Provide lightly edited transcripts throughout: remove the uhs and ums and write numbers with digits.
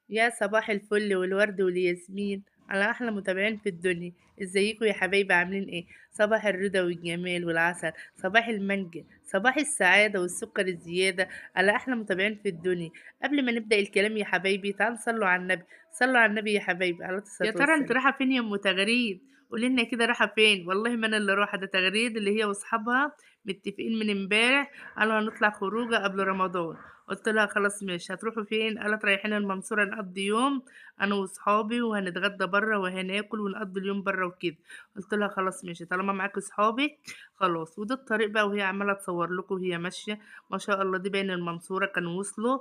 يا صباح الفل والورد والياسمين على أحلى متابعين في الدنيا. ازيكم يا حبايبي عاملين ايه؟ صباح الرضا والجمال والعسل، صباح المانجا، صباح السعادة والسكر الزيادة على أحلى متابعين في الدنيا. قبل ما نبدأ الكلام يا حبايبي تعالوا صلوا على النبي. صلوا على النبي يا حبايبي عليه الصلاة يا ترى انت والسلام. رايحة فين يا ام تغريد؟ قولي لنا كده رايحة فين؟ والله ما انا اللي رايحة، ده تغريد اللي هي واصحابها متفقين من امبارح، قالوا هنطلع خروجه قبل رمضان. قلت لها خلاص ماشي، هتروحوا فين؟ قالت رايحين المنصورة نقضي يوم انا واصحابي، وهنتغدى بره وهناكل ونقضي اليوم بره وكده. قلت لها خلاص ماشي طالما معاكي اصحابك خلاص. وده الطريق بقى وهي عمالة تصور لكم وهي ماشية. ما شاء الله دي باين المنصورة كانوا وصلوا،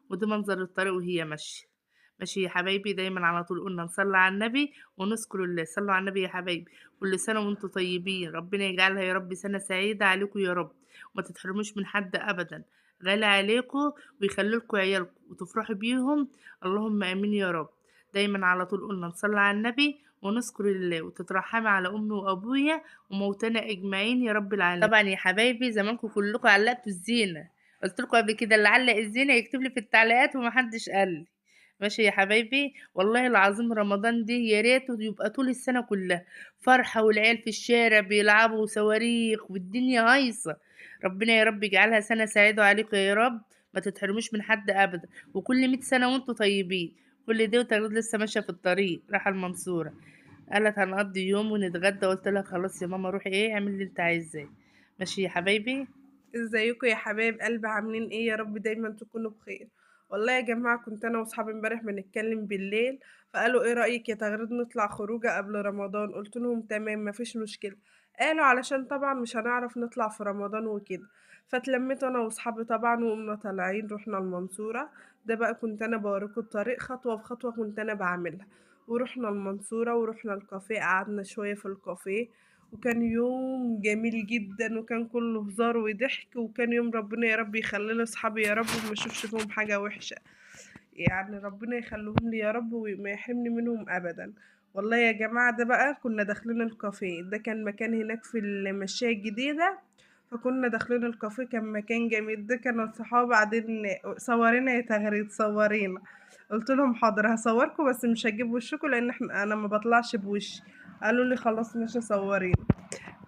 وده منظر الطريق وهي ماشية. ماشي يا حبايبي، دايما على طول قلنا نصلي على النبي ونذكر الله. صلوا على النبي يا حبايبي. كل سنة وانتم طيبين، ربنا يجعلها يا رب سنة سعيدة عليكم يا رب، وما تتحرموش من حد أبدا. غالي عليكم ويخلي لكم عيالكم وتفرحوا بيهم، اللهم آمين يا رب. دايما على طول قلنا نصلي على النبي ونذكر الله، وتترحمي على أمي وأبويا وموتانا أجمعين يا رب العالمين. طبعا يا حبايبي زمانكم كلكم علقتوا الزينة. قلت لكم قبل كده اللي علق الزينة يكتب لي في التعليقات ومحدش قال لي. ماشي يا حبايبي، والله العظيم رمضان دي يا ريته يبقى طول السنة كلها فرحة، والعيال في الشارع بيلعبوا صواريخ والدنيا هايصة. ربنا يا رب يجعلها سنة سعيدة عليكم يا رب، ما تتحرموش من حد أبدا، وكل 100 سنة وانتوا طيبين. كل دي وتغريد لسه ماشية في الطريق رايحة المنصورة. قالت هنقضي يوم ونتغدى، قلت لها خلاص يا ماما روحي ايه اعملي اللي انت عايزاه. ماشي يا حبايبي. ازيكم يا حبايب قلبي عاملين ايه؟ يا رب دايما تكونوا بخير. والله يا جماعة كنت انا واصحابي امبارح بنتكلم بالليل، فقالوا ايه رأيك يا تغريد نطلع خروجه قبل رمضان؟ قلت لهم تمام مفيش مشكلة. قالوا علشان طبعا مش هنعرف نطلع في رمضان وكده. فاتلميت انا واصحابي طبعا وقمنا طالعين رحنا المنصورة. ده بقى كنت انا بوريكم الطريق خطوة بخطوة كنت انا بعملها. ورحنا المنصورة ورحنا الكافيه، قعدنا شوية في الكافيه. وكان يوم جميل جدًا، وكان كلّه هزار وضحك، وكان يوم ربنا يا رب يخلّي لي صحابي يا رب وما اشوفش فيهم حاجة وحشة، يعني ربنا يخلّيهم لي يا رب وما يحرمني منهم أبدًا. والله يا جماعة ده بقى كنا داخلين الكافيه، ده كان مكان هناك في المشاية الجديدة، فكنا داخلين الكافيه كان مكان جميل، ده كانوا صحابي قاعدين صورينا يا تغريد صورينا. قُلت لهم حاضر هاصوركم بس مش هاجيب وشكم لإن أنا ما باطلعش بوشي. قالوا لي خلاص ماشي صورينا.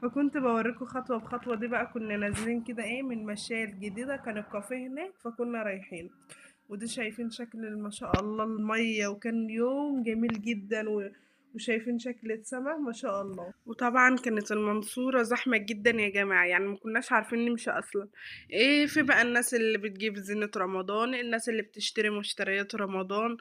فكنت باوريكم خطوة بخطوة. دي بقى كنا نازلين كده ايه من المشاية الجديدة، كان الكافيه هناك فكنا رايحين. ودي شايفين شكل ما شاء الله المية، وكان يوم جميل جدا وشايفين شكل السما ما شاء الله. وطبعا كانت المنصورة زحمة جدا يا جماعة، يعني ما كناش عارفين نمشي أصلا. ايه في بقى الناس اللي بتجيب زينة رمضان، الناس اللي بتشتري مشتريات رمضان.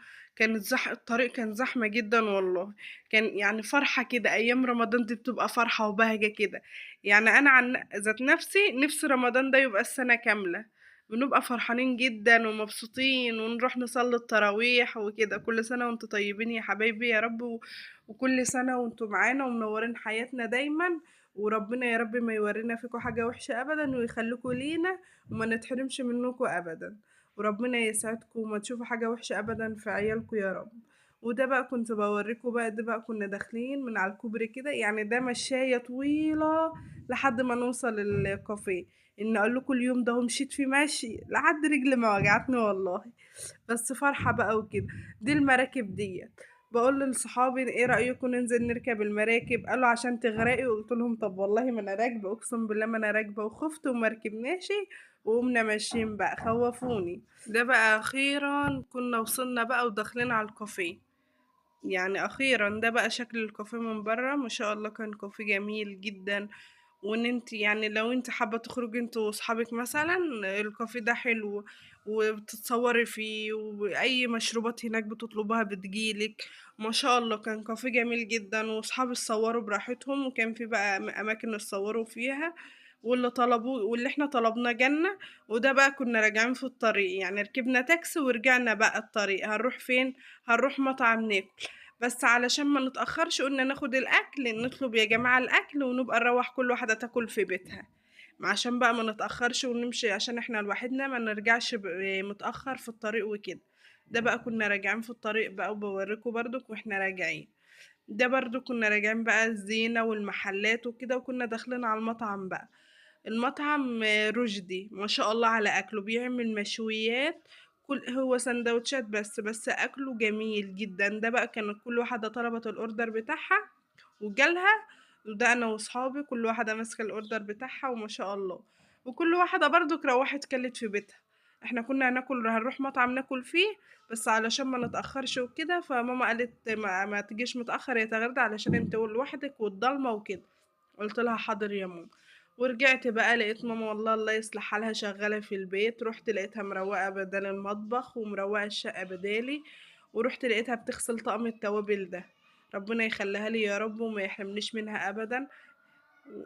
الطريق كان زحمة جدا والله. كان يعني فرحة كده، أيام رمضان دي بتبقى فرحة وبهجة كده. يعني أنا عن ذات نفسي رمضان ده يبقى السنة كاملة. بنبقى فرحانين جدا ومبسوطين ونروح نصلي التراويح وكده. كل سنة وانتم طيبين يا حبايبي يا رب وكل سنة وانتم معانا ومنورين حياتنا دايما. وربنا يا رب ما يورينا فيكم حاجة وحشة أبدا ويخليكم لينا وما نتحرمش منكم أبدا. وربنا يسعدكم وما تشوفوا حاجة وحشة أبدا في عيالكم يا رب. وده بقى كنت بوريكم بقى، ده بقى كنا داخلين من على الكوبري كده، يعني ده مشاية طويلة لحد ما نوصل الكافيه. ان اقول لكم اليوم ده مشيت فيه ماشي لحد رجلي ما وجعتني والله. بس فرحة بقى وكده. دي المراكب ديت. بقول لصحابي ايه رأيكم ننزل نركب المراكب؟ قالوا عشان تغرقي. قلت لهم طب والله ما انا راكبة، اقسم بالله ما انا راكبة، وخفت وما ركبناش. وقمنا ماشيين بقى خوفوني. ده بقى اخيرا كنا وصلنا بقى وداخلين على الكافيه. يعني أخيرًا ده بقى شكل الكافيه من برّه، ما شاء الله كان كافيه جميل جدًا. وإن أنتِ يعني لو أنتِ حابة تخرجي أنتِ وأصحابِك مثلًا، الكافيه ده حلو وبتتصوّري فيه، وأي مشروبات هناك بتطلبوها بتيجي لِك. ما شاء الله كان كافيه جميل جدًا، وأصحابي اتصوّروا براحتهم، وكان في بقى أماكن يتصوّروا فيها. واللي إحنا طلبناه جالنا. وده بقى كنا راجعين في الطريق، يعني ركبنا تاكسي ورجعنا بقى الطريق. هنروح فين؟ هنروح مطعم ناكل. بس علشان ما نتأخرش قلنا ناخد الأكل، نطلب يا جماعة الأكل ونبقى نروح كل واحدة تاكل في بيتها. عشان بقى ما نتأخرش ونمشي عشان احنا لوحدنا ما نرجعش متأخر في الطريق وكده. ده بقى كنا راجعين في الطريق بقى وبوريكم برضك واحنا راجعين. ده برضو كنا راجعين بقى الزينة والمحلات وكده، وكنا داخلين على المطعم بقى. المطعم رشدي ما شاء الله على أكله، بيعمل مشويات هو سندوتشات بس أكله جميل جدًا، ده بقى كانت كل واحدة طلبت الorder بتاعها وجالها، وده أنا وصحابي كل واحدة ماسكة الorder بتاعها وما شاء الله، وكل واحدة برضك روّحت كلت في بيتها. إحنا كنا هنروح مطعم ناكل فيه، بس علشان ما نتأخرش وكده، فماما قالت ما تجيش متأخر يا تغرده علشان أنتِ لوحدِك والضلمة وكده. قُلت لها حاضر يا ماما. ورجعت بقى لقيت ماما والله الله يصلح حالها شغالة في البيت، رُحت لقيتها مروّقة بدال المطبخ ومروّقة الشقة بدالي، ورُحت لقيتها بتغسل طقم التوابل ده. ربنا يخلّيها لي يا رب وما يحرمنيش منها أبدًا،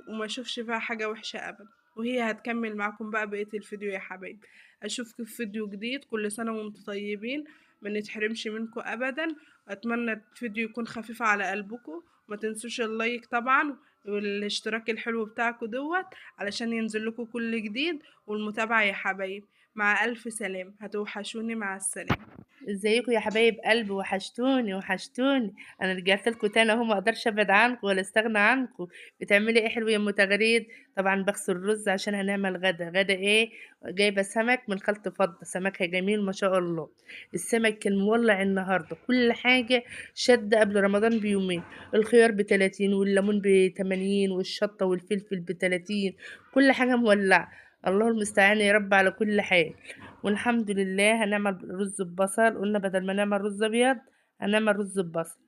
وما اشوفش فيها حاجة وحشة أبدًا. وهي هتكمّل معاكم بقى بقية الفيديو يا حبايبي. أشوفكم في فيديو جديد، كل سنة وأنتم طيبين، ما نتحرمش منكم أبدًا، وأتمنى الفيديو يكون خفيف على قلبكم، وما تنسوش اللايك طبعًا والاشتراك الحلو بتاعكم دوّة علشان ينزل لكم كل جديد، والمتابعة يا حبايبي. مع ألف سلامة، هتوحشوني، مع السلامة. ازيكم يا حبايب قلبي، وحشتوني وحشتوني. انا رجعت لكم تاني اهو، ما اقدرش ابعد عنكم ولا استغنى عنكم. بتعملي ايه حلو يا ام تغريد؟ طبعا بغسل رز عشان هنعمل غدا ايه. جايبه سمك من خلط فضه، سمكها جميل ما شاء الله. السمك كان مولع النهارده، كل حاجه شد قبل رمضان بيومين. الخيار ب30 والليمون ب80 والشطه والفلفل ب30، كل حاجه مولعه. الله المستعان يا رب على كل حال. والحمد لله هنعمل رز ببصل، قلنا بدل ما نعمل رز ابيض هنعمل رز ببصل.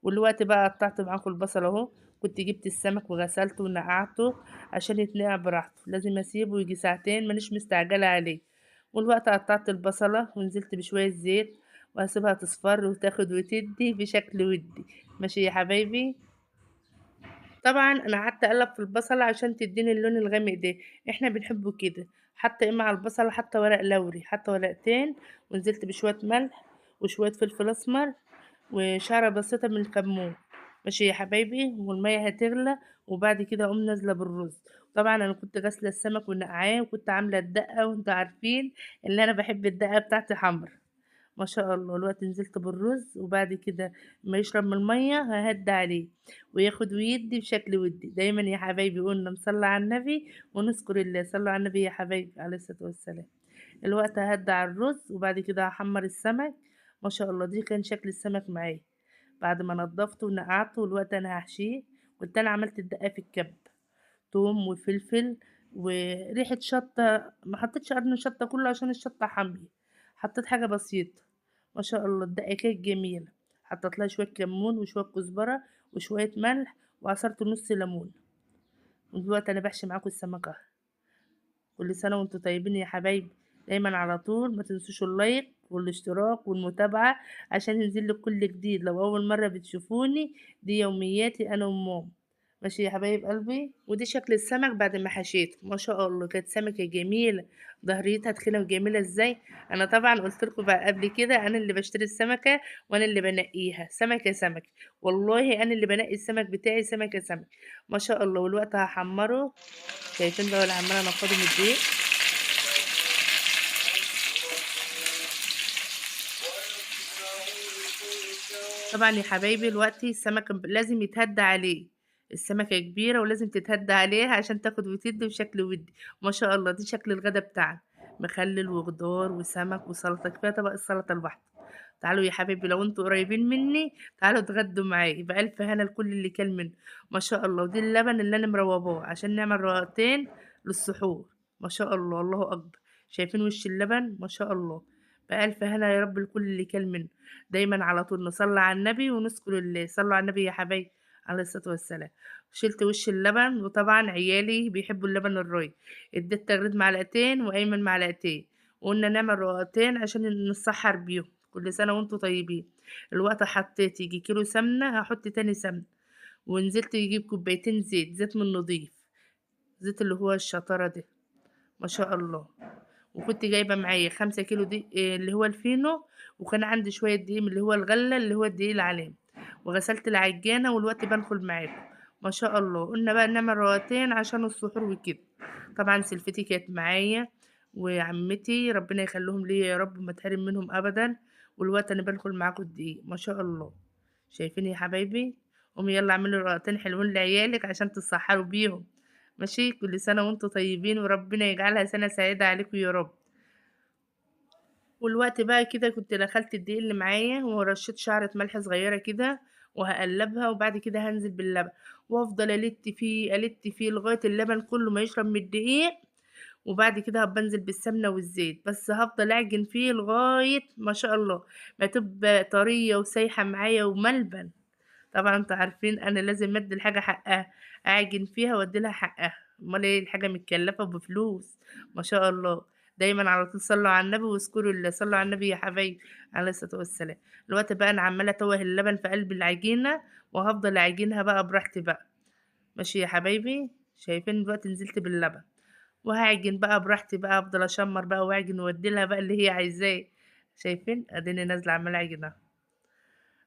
والوقت بقى قطعت معاكم البصل اهو. كنت جبت السمك وغسلته ونقعته عشان يتنقع براحته، لازم اسيبه يجي ساعتين، مانيش مستعجله عليه. والوقت قطعت البصله ونزلت بشويه زيت، وهسيبها تصفر وتاخد وتدي بشكل ودي. ماشي يا حبايبي. طبعًا أنا قعدت أقلّب في البصلة عشان تدّيني اللون الغامق ده، إحنا بنحبه كده. حاطة إيه مع البصلة؟ حاطة ورق لوري، حاطة ورقتين، ونزلت بشوية ملح وشوية فلفل أسمر وشعرة بسيطة من الكمون. ماشي يا حبايبي. والمَيّة هتغلى، وبعد كده أقوم نازلة بالرز. طبعًا أنا كنت غاسلة السمك ونقعاه، وكنت عاملة الدقة، وأنتم عارفين إن أنا باحب الدقة بتاعتي حمرا. ما شاء الله. الوقت نزلت بالرز، وبعد كده ما يشرب من المية ههدي عليه وياخد ويدي بشكل ودي. دايما يا حبايبي قلنا نصلي على النبي ونذكر الله. صلوا على النبي يا حبايبي عليه الصلاة والسلام. الوقت ههدي على الرز، وبعد كده هحمر السمك. ما شاء الله دي كان شكل السمك معايا بعد ما نضفته ونقعته. والوقت انا هحشيه. كنت انا عملت الدقة في الكب، توم وفلفل وريحة شطة. ما حطيتش قرن شطة كله عشان الشطة حامية، حطيت حاجة بسيطة. ما شاء الله الدقة كانت جميلة. حطيت لها شوية كمون وشوية كزبرة وشوية ملح، وعصرت نص ليمون. ودلوقتي انا بحشي معاكم السمكة. كل سنة وانتم طيبين يا حبايبي. دايما على طول ما تنسوش اللايك والاشتراك والمتابعة عشان ينزل لك كل جديد. لو أول مرة بتشوفوني، دي يومياتي أنا وماما. ماشي يا حبايب قلبي. ودي شكل السمك بعد ما حشيته. ما شاء الله كانت سمكة جميلة، ظهريتها تخينة وجميلة ازاي. انا طبعا قلت لكم بقى قبل كده، انا اللي بشتري السمكة وانا اللي بنقيها سمكة سمكة. والله انا اللي بنقي السمك بتاعي سمكة سمكة. ما شاء الله. والوقت هحمره. شايفين بقى ولا عمالة انفضه من الدقيق. طبعا يا حبايبي الوقت السمك لازم يتهدى عليه. السمكة كبيرة ولازم تتهدى عليها عشان تاخد وتدي بشكل ودي. ما شاء الله دي شكل الغدا بتاعنا، مخلل وخضار وسمك وسلطة. كفاية طبق السلطة لوحده. تعالوا يا حبايبي لو انتوا قريبين مني تعالوا اتغدوا معايا بألف هنا لكل اللي كل منه. ما شاء الله. ودي اللبن اللي انا مروباه عشان نعمل رقتين للسحور. ما شاء الله. الله اكبر. شايفين وش اللبن؟ ما شاء الله. بألف هنا يا رب لكل اللي كل منه. دايما على طول نصلي على النبي ونذكر الله. صلوا على النبي يا حبايبي عليه الصلاة والسلام. شلت وش اللبن، وطبعا عيالي بيحبوا اللبن الرايب. اديت تغريد معلقتين وايمن معلقتين، وقلنا نعمل رقتين عشان نسحر بيهم. كل سنة وانتم طيبين. الوقت حطيت يجي كيلو سمنة، هحط تاني سمنة. ونزلت يجيب كوبايتين زيت من نضيف، زيت اللي هو الشطرة ده. ما شاء الله. وكنت جايبة معايا 5 كيلو دي اللي هو الفينو. وكان عندي شوية دقيق من اللي هو الغلة اللي هو الدقيق العلام. وغسلت العجانة والوقت بدخل معاكم. ما شاء الله. قلنا بقى نعمل رواتين عشان السحور وكده. طبعا سلفتي كانت معايا وعمتي، ربنا يخليهم ليا يا رب ما تحرم منهم ابدا. والوقت انا بدخل معاكم الدقيق. ما شاء الله. شايفين يا حبايبي. قومي يلا اعملوا رواتين حلوين لعيالك عشان تسحروا بيهم. ماشي. كل سنة وانتم طيبين، وربنا يجعلها سنة سعيدة عليكم يا رب. والوقت بقى كده كنت دخلت الدقيق اللي معايا ورشيت شعرة ملح صغيرة كده وهقلبها، وبعد كده هنزل باللبن وافضل الت فيه لغاية اللبن كله ما يشرب من الدقيق. وبعد كده هابقى انزل بالسمنة والزيت، بس هافضل اعجن فيه لغاية ما شاء الله ما تبقى طرية وسايحة معايا وملبن. طبعا انتوا عارفين انا لازم ادي الحاجة حقها، اعجن فيها وادي لها حقها، امال ايه الحاجة متكلفة بفلوس. ما شاء الله. دايما على طول صلوا على النبي واذكروا الله، صلوا على النبي يا حبايبي عليه الصلاة والسلام. الوقت بقى انا عمالة اتوه اللبن في قلب العجينة وهفضل اعجنها بقى براحتي بقى. ماشي يا حبايبي. شايفين دلوقتي نزلت باللبن وهاعجن بقى براحتي بقى، افضل اشمر بقى واعجن وادي لها بقى اللي هي عايزاه. شايفين اديني نازله عماله اعجن اهو،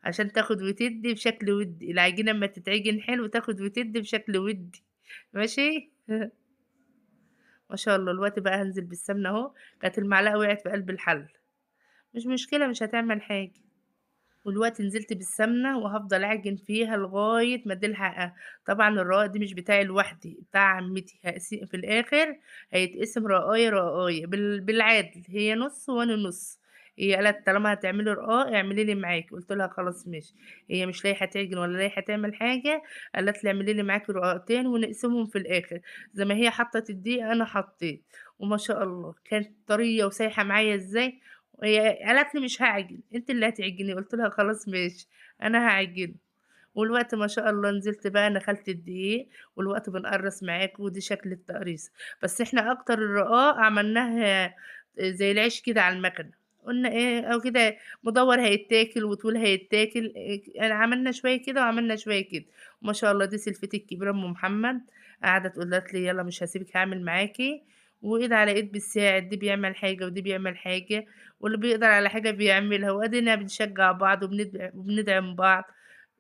عشان تاخد وتدي بشكل ودي. العجينه اما تتعجن حلو تاخد وتدي بشكل ودي. ماشي. ما شاء الله. الوقت بقى هنزل بالسمنه اهو، كانت المعلقه وقعت في قلب الحل، مش مشكله مش هتعمل حاجه. والوقت نزلت بالسمنة وهافضل أعجن فيها لغاية ما اديلها حقها. طبعا الرقاق دي مش بتاعي لوحدي، بتاع عمتي، في الآخر هيتقسم رقاية رقاية بالعدل، هي نص وأنا نص. هي قالت طالما هتعملي رقاق اعملي لي معاكي، قلت لها خلاص ماشي. هي مش لايحة تعجن ولا لايحة تعمل حاجة، قالت لي اعملي لي معاكي رقاقتين ونقسمهم في الآخر زي ما هي حطت الدقيق أنا حطيت. وما شاء الله كانت طرية وسايحة معايا ازاي. هي قالت لي مش هاعجن، أنتِ اللي هتعجنيه، قُلت لها خلاص ماشي، أنا هاعجنه. والوقت ما شاء الله نزلت بقى نخلت الدقيق، والوقت بنقرّص معاكم ودي شكل التقريصة. بس إحنا أكتر الرقاق عملناه زي العيش كده على المكنة، قُلنا إيه أهو كده مدوّر هيتاكل وطويل هيتاكل، عملنا شوية كده وعملنا شوية كده. وما شاء الله دي سلفتي الكبيرة أم محمد قاعدة تقول قالت لي يالّا مش هاسيبِك هاعمل معاكِ، وإيد على إيد بتساعد، دي بيعمل حاجة ودي بيعمل حاجة، واللي بيقدر على حاجة بيعملها، وأدينا بنشجع بعض وبندعم بعض.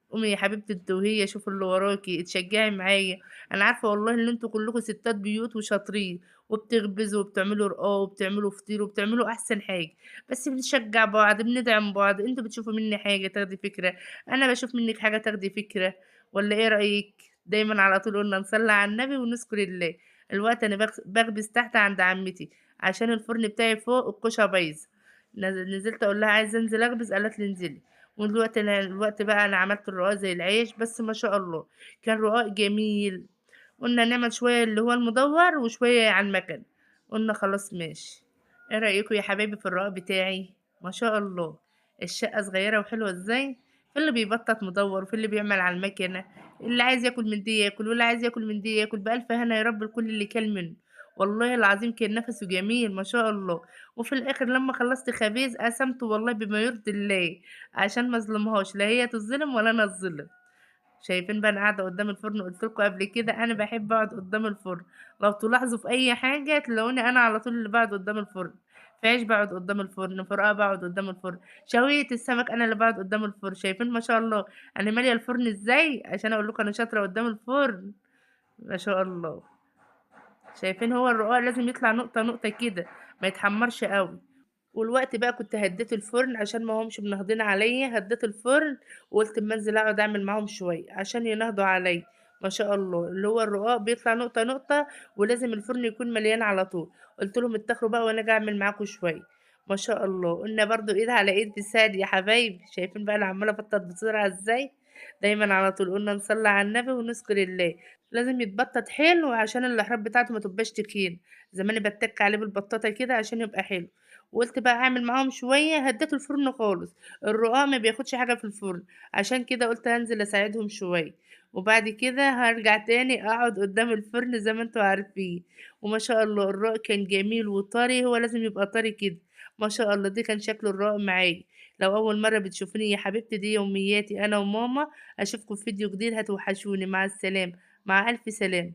قومي يا حبيبتي انت وهي شوفوا اللي وراكي اتشجعي معايا. انا عارفه والله ان انتوا كلكم ستات بيوت وشاطرين وبتخبزوا وبتعملوا رقاق وبتعملوا فطير وبتعملوا احسن حاجه، بس بنشجع بعض بندعم بعض. انتوا بتشوفوا مني حاجه تاخدي فكره، انا بشوف منك حاجه تاخدي فكره، ولا ايه رايك؟ دايما على طول قلنا نصلي على النبي ونذكر الله. الوقت انا بخبز تحت عند عمتي عشان الفرن بتاعي فوق الكوشه بايظه. نزلت اقول لها عايزه انزل اخبز، قالت لي انزلي. الوقت بقى أنا عملت الرقاق زي العيش، بس ما شاء الله كان رقاق جميل. قلنا نعمل شوية اللي هو المدور وشوية على المكن، قلنا خلاص ماشي. ايه رأيكم يا حبايبي في الرقاق بتاعي؟ ما شاء الله. الشقة صغيرة وحلوة ازاي، في اللي بيبطط مدور وفي اللي بيعمل على المكنة. اللي عايز ياكل من دي ياكل، واللي عايز ياكل من دي ياكل بألف هنا يا رب الكل اللي كل منه. والله العظيم كان نفسه جميل ما شاء الله. وفي الآخر لما خلصت خبيز قسمته والله بما يرضي الله، عشان ما اظلمهاش، لا هي تظلم ولا انا اتظلم. شايفين بقى انا قاعده قدام الفرن، قلت لكم قبل كده انا بحب اقعد قدام الفرن. لو تلاحظوا في اي حاجه تلاقوني انا على طول اللي بقعد قدام الفرن. في عيش بقعد قدام الفرن، في رقاق بقعد قدام الفرن، شويه السمك انا اللي بقعد قدام الفرن. شايفين ما شاء الله انا ماليه الفرن ازاي عشان اقول لكم انا شاطره قدام الفرن. ما شاء الله. شايفين هو الرقاق لازم يطلع نقطه نقطه كده، ما يتحمرش قوي. والوقت بقى كنت هديت الفرن عشان ما همش منهضين عليا، هديت الفرن وقلت اما انزل اقعد اعمل معاهم شويه عشان ينهضوا عليا. ما شاء الله اللي هو الرقاق بيطلع نقطه نقطه ولازم الفرن يكون مليان على طول. قلت لهم اتخروا بقى وانا جاي اعمل معاكم شويه. ما شاء الله قلنا برضو ايد على ايد بتساعد يا حبايبي. شايفين بقى انا عماله ابطط بسرعه ازاي. دايما على طول قلنا نصلي على النبي ونذكر الله. لازم يتبطط حلو عشان الاحراف بتاعته ما تبقاش تخين. زمان بتك عليه بالبطاطه كده عشان يبقى حلو. وقلت بقى اعمل معاهم شويه، هديت الفرن خالص. الرقاق ما بياخدش حاجه في الفرن، عشان كده قلت هنزل اساعدهم شويه. وبعد كده هرجع تاني اقعد قدام الفرن زي ما انتوا عارفين. وما شاء الله الرقاق كان جميل وطري، هو لازم يبقى طري كده. ما شاء الله دي كان شكل الرقاق معايا. لو اول مره بتشوفوني يا حبيبتي دي يومياتي انا وماما. اشوفكم في فيديو جديد، هتوحشوني. مع السلامه. مع الف سلامه.